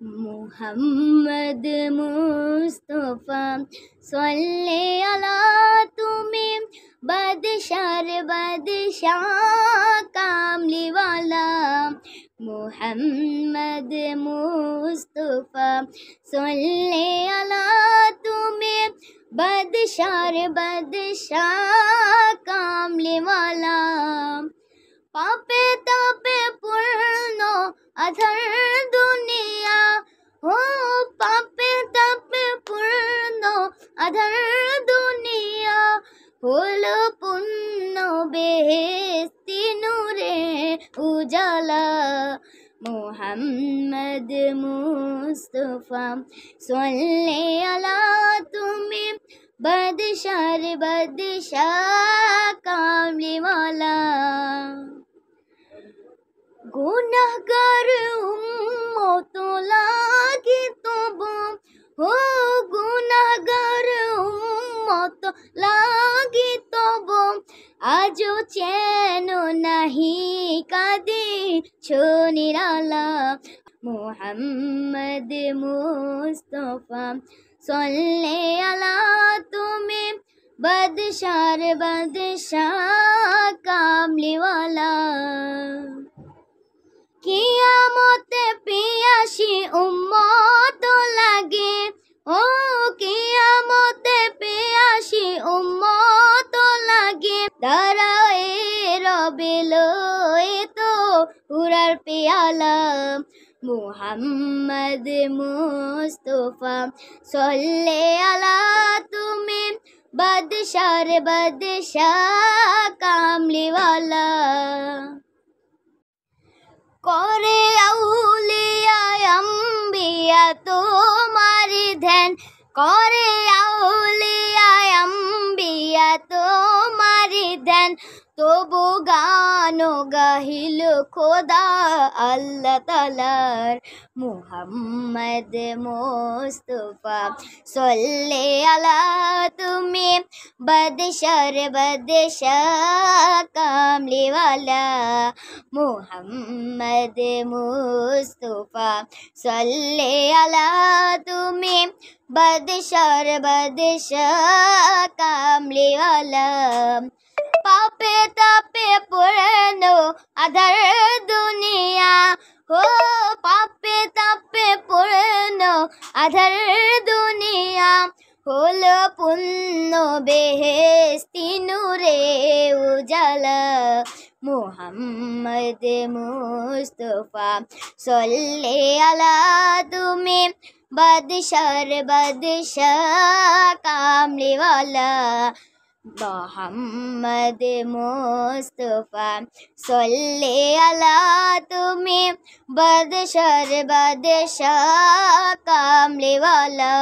मुहम्मद मुस्तफा सल्ले अला तुमी बदशार बदशाह कामली वाला मुहम्मद मुस्तफा सल्ले अला तुमी बदशार बदशाह कामली वाला पापे तापे पूर्ण अधर दुनिया हो पापे तापे पूर्ण अधर दुनिया হলো পূর্ণ বেহেশতি নূরে উজালা মুহাম্মদ মুস্তফা সল্লে আলা তুমি বদশার বদশাহ কামলি वाला गुनाहगार उम्मत लागे तबो हो गुनाहगार उम्मत लागे तबो आजो चैनो नहीं कादे छोनिराला मुहम्मद मुस्तफा सल्ले अला तुमी बदशार बदशाह कामली वाला कियामते पियासी उम्मत लागे ओ कियामते पियासी उम्मत लागे दाराए रबे लोए तो उरार पियाला मुहम्मद मुस्तफा सल्ले अला तुमी बदशार बदशाह कामली वाला करे आउलिया अम्बिया तुम्हारी ध्यान करे आउलिया अम्बिया तुम्हारी ध्यान तबु गानो गाहिल खोदा अल्लाह तालार मुहम्मद मुस्तफा सल्ले अला तुमी बदशार बदशाह कामली वाला मुहम्मद मुस्तफा सल्ले अला तुमी बदशार बदशाह कामली वाला पापे तापे पुरानो अधर दुनिया हो पापे तापे पुरानो अधर दुनिया হলো পূর্ণ বেহেশতি নূরে উজালা মুহাম্মদ মুস্তফা সল্লে আলা তুমি বদশার বদশাহ কামলি वाला मुहम्मद मुस्तफा सल्ले अला तुमी बदशार बदशाह कामली वाला।